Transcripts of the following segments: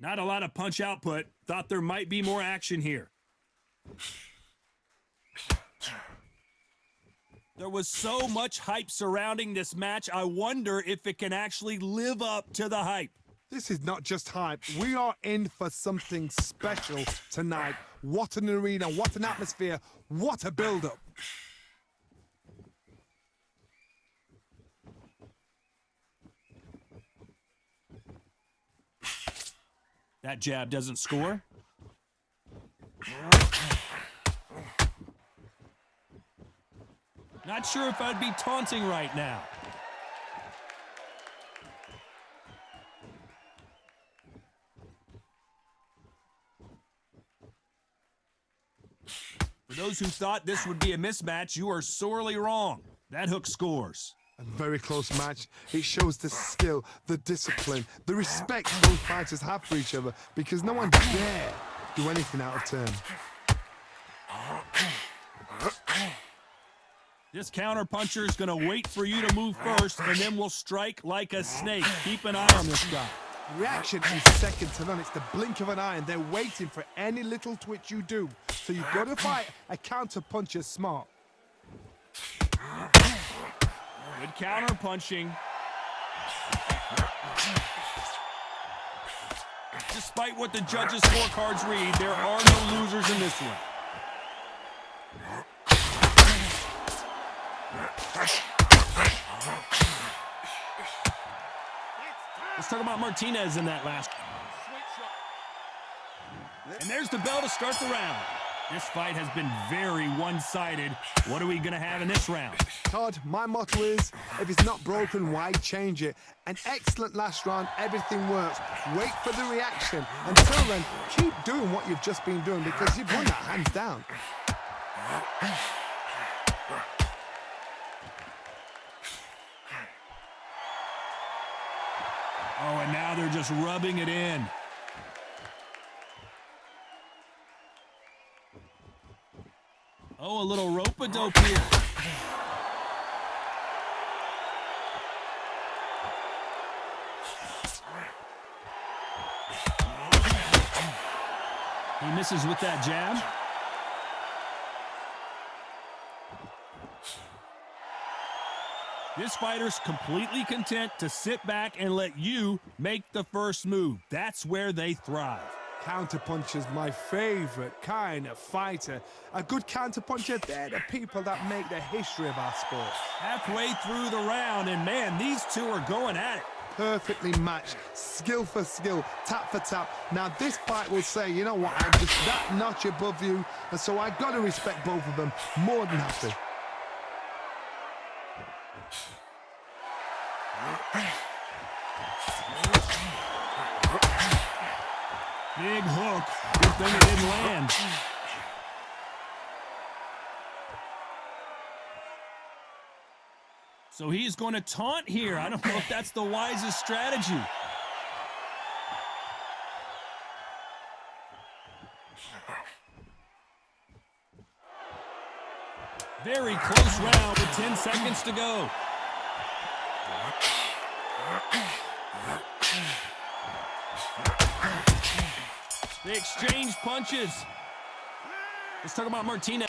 Not a lot of punch output. Thought there might be more action here. There was so much hype surrounding this match, I wonder if it can actually live up to the hype. This is not just hype. We are in for something special tonight. What an arena, what an atmosphere, what a build-up. That jab doesn't score. Not sure if I'd be taunting right now. For those who thought this would be a mismatch, you are sorely wrong. That hook scores. A very close match. It shows the skill, the discipline, the respect both fighters have for each other because no one dare do anything out of turn. This counterpuncher is going to wait for you to move first and then will strike like a snake. Keep an eye on this guy. Reaction is second to none. It's the blink of an eye and they're waiting for any little twitch you do. So you've got to fight a counterpuncher smart. Good counter punching. Despite what the judges' scorecards read, there are no losers in this one. Let's talk about Martinez in that last. And there's the bell to start the round. This fight has been very one-sided. What are we going to have in this round? Todd, my motto is, if it's not broken, why change it? An excellent last round, everything works. Wait for the reaction. Until then, keep doing what you've just been doing because you've won that hands down. Oh, and now they're just rubbing it in. Oh, a little rope-a-dope here. He misses with that jab. This fighter's completely content to sit back and let you make the first move. That's where they thrive. Counterpuncher's my favorite kind of fighter. A good counterpuncher, they're the people that make the history of our sport. Halfway through the round, and man, these two are going at it. Perfectly matched, skill for skill, tap for tap. Now this fight will say, you know what, I'm just that notch above you, and so I gotta respect both of them more than happy. Big hook. Good thing it didn't land. So he's going to taunt here. I don't know if that's the wisest strategy. Very close round with 10 seconds to go. They exchange punches. Let's talk about Martinez.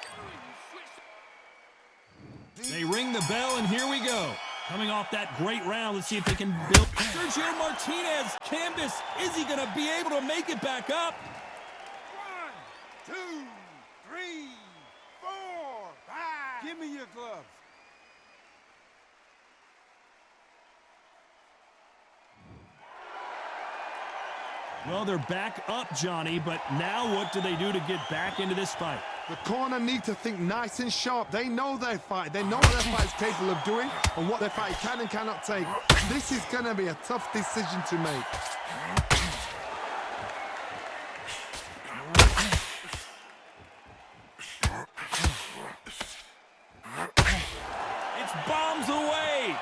They ring the bell, and here we go. Coming off that great round, let's see if they can build. Sergio Martinez, canvas. Is he going to be able to make it back up? 1, 2, 3, 4, 5. Give me your gloves. Well, they're back up, Johnny, but now what do they do to get back into this fight? The corner need to think nice and sharp. They know their fight. They know what their fight is capable of doing and what their fight can and cannot take. This is going to be a tough decision to make. It's bombs away.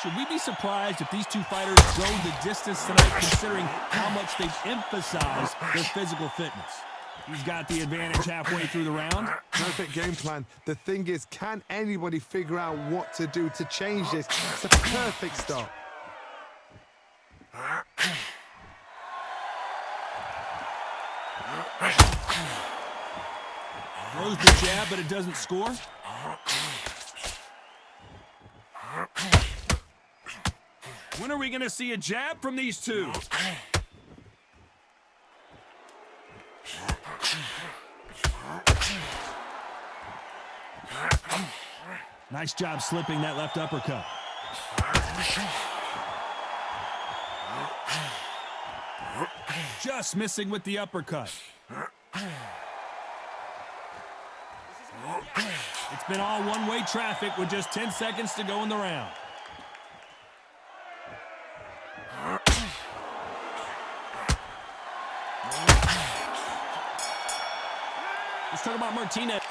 Should we be surprised if these two fighters go the distance tonight, considering how much they've emphasized their physical fitness? He's got the advantage halfway through the round. Perfect game plan. The thing is, can anybody figure out what to do to change this? It's a perfect start. Throws the jab, but it doesn't score. When are we going to see a jab from these two? Nice job slipping that left uppercut. Just missing with the uppercut. It's been all one-way traffic with just 10 seconds to go in the round. Let's talk about Martinez.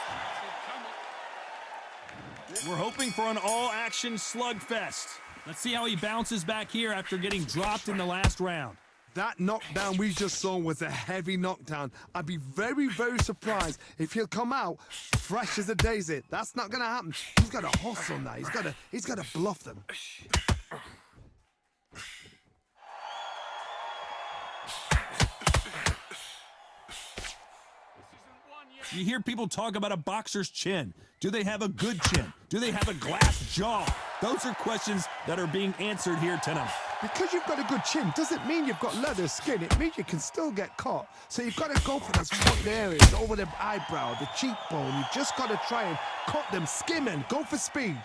We're hoping for an all-action slugfest. Let's see how he bounces back here after getting dropped in the last round. That knockdown we just saw was a heavy knockdown. I'd be very, very surprised if he'll come out fresh as a daisy. That's not going to happen. He's got to hustle now. He's got to bluff them. You hear people talk about a boxer's chin. Do they have a good chin? Do they have a glass jaw? Those are questions that are being answered here tonight. Because you've got a good chin doesn't mean you've got leather skin. It means you can still get caught. So you've got to go for those front areas, over the eyebrow, the cheekbone. You've just got to try and cut them, skim and go for speed.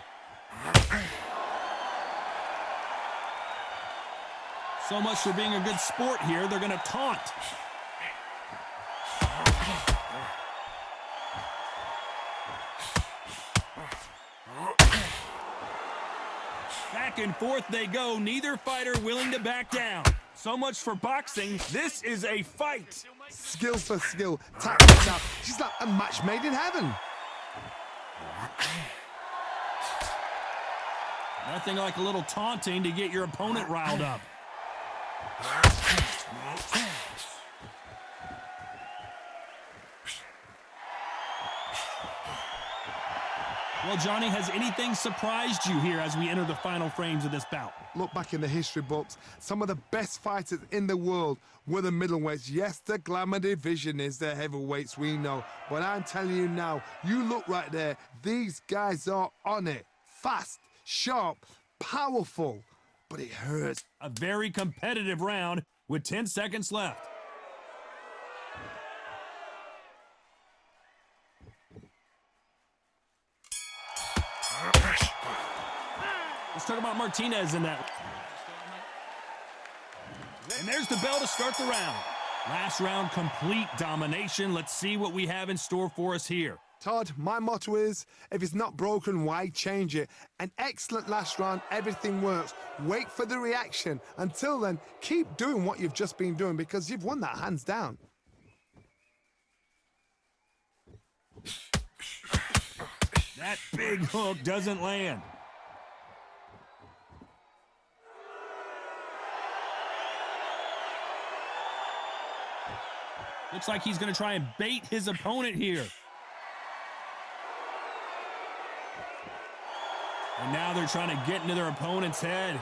So much for being a good sport here. They're going to taunt. Back and forth they go, neither fighter willing to back down. So much for boxing. This is a fight. Skill for skill, tactics now. She's like a match made in heaven. Nothing like a little taunting to get your opponent riled up. Well, Johnny, has anything surprised you here as we enter the final frames of this bout? Look back in the history books. Some of the best fighters in the world were the middleweights. Yes, the glamour division is the heavyweights, we know. But I'm telling you now, you look right there. These guys are on it. Fast, sharp, powerful. But it hurts. A very competitive round with 10 seconds left. Let's talk about Martinez in that. And there's the bell to start the round. Last round, complete domination. Let's see what we have in store for us here. Todd, my motto is, if it's not broken, why change it? An excellent last round, everything works. Wait for the reaction. Until then, keep doing what you've just been doing because you've won that hands down. That big hook doesn't land. Looks like he's going to try and bait his opponent here. And now they're trying to get into their opponent's head.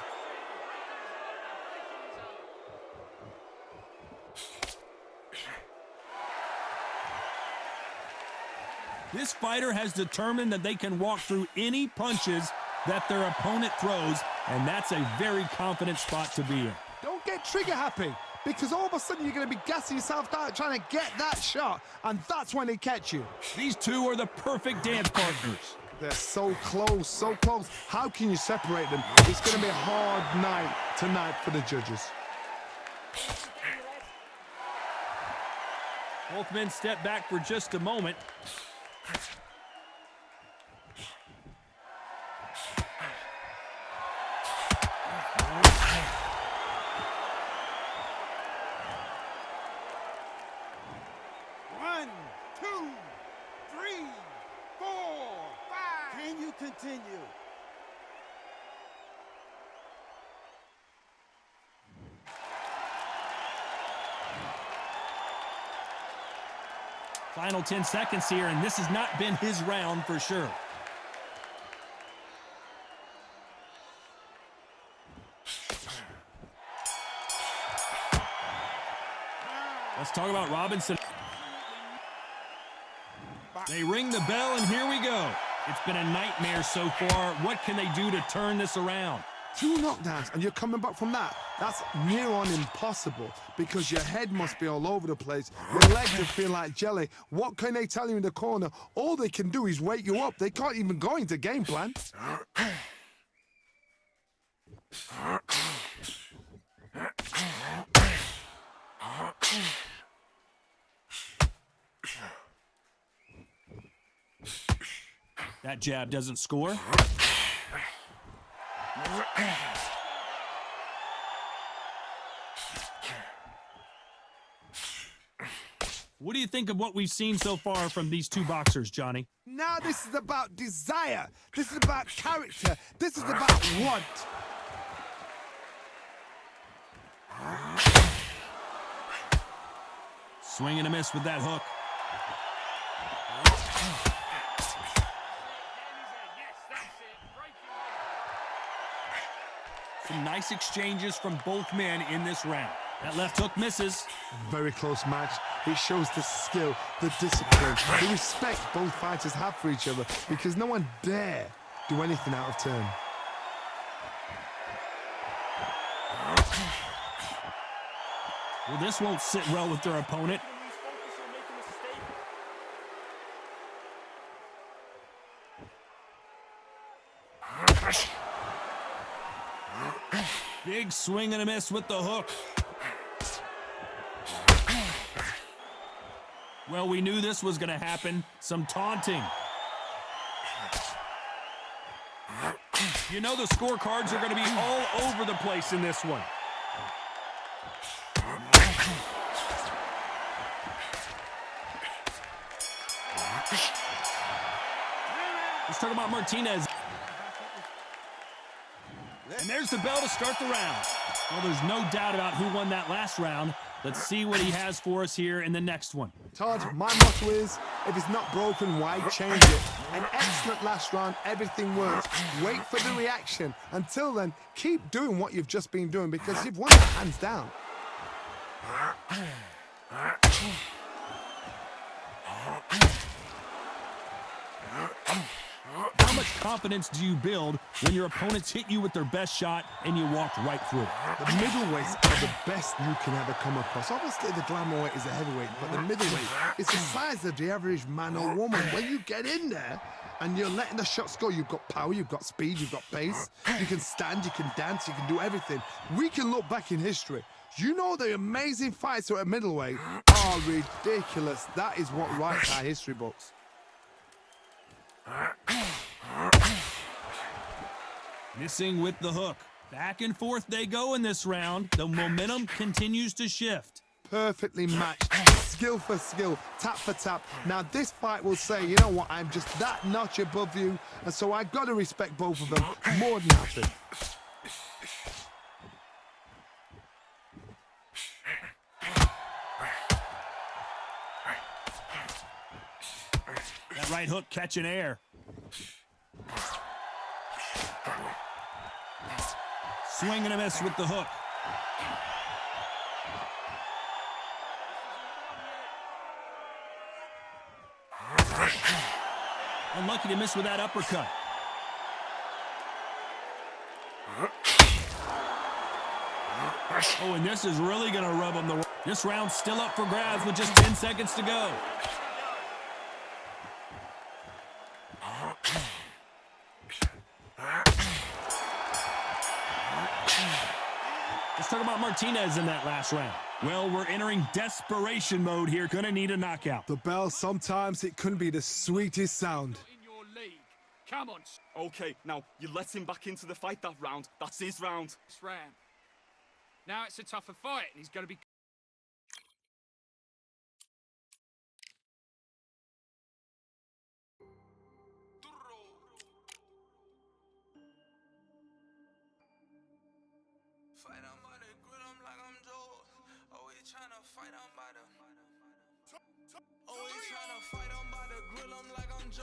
This fighter has determined that they can walk through any punches that their opponent throws, and that's a very confident spot to be in. Don't get trigger happy, because all of a sudden you're going to be gassing yourself out trying to get that shot, and that's when they catch you. These two are the perfect dance partners. They're so close, so close. How can you separate them? It's going to be a hard night tonight for the judges. Both men step back for just a moment. One, two, three, four, five. Can you continue? Final 10 seconds here, and this has not been his round for sure. Let's talk about Robinson. They ring the bell, and here we go. It's been a nightmare so far. What can they do to turn this around? 2 knockdowns, and you're coming back from that. That's near on impossible because your head must be all over the place. Your legs will feel like jelly. What can they tell you in the corner? All they can do is wake you up. They can't even go into game plan. That jab doesn't score. What do you think of what we've seen so far from these two boxers, Johnny? Now this is about desire. This is about character. This is about want. Swing and a miss with that hook. Some nice exchanges from both men in this round. That left hook misses. Very close match. It shows the skill, the discipline, the respect both fighters have for each other because no one dare do anything out of turn. Well, this won't sit well with their opponent. Big swing and a miss with the hook. Well, we knew this was going to happen. Some taunting. You know the scorecards are going to be all over the place in this one. Let's talk about Martinez. And there's the bell to start the round. Well, there's no doubt about who won that last round. Let's see what he has for us here in the next one. Todd, my motto is, if it's not broken, why change it? An excellent last round, everything works. Wait for the reaction. Until then, keep doing what you've just been doing because you've won it hands down. How much confidence do you build when your opponents hit you with their best shot and you walk right through it? The middleweights are the best you can ever come across. Obviously, the glamour weight is a heavyweight, but the middleweight is the size of the average man or woman. When you get in there and you're letting the shots go, you've got power, you've got speed, you've got pace. You can stand, you can dance, you can do everything. We can look back in history. You know the amazing fights at middleweight are ridiculous. That is what writes our history books. Missing with the hook. Back and forth they go in this round. The momentum continues to shift. Perfectly matched, skill for skill, tap for tap. Now this fight will say, you know what, I'm just that notch above you, and so I gotta respect both of them more than happy. That right hook catching air. Swing and a miss with the hook. Unlucky to miss with that uppercut. Oh, and this is really going to rub him the wrong. This round's still up for grabs with just 10 seconds to go. Let's talk about Martinez in that last round. Well, we're entering desperation mode here. Gonna need a knockout. The bell, sometimes it can be the sweetest sound. In your league. Come on. Okay, now, you let him back into the fight that round. That's his round. This round. Now it's a tougher fight, and he's going to be... Fight on by the grid, I'm like I'm Joe. Always tryna fight on by the. Always tryna grill 'em like I'm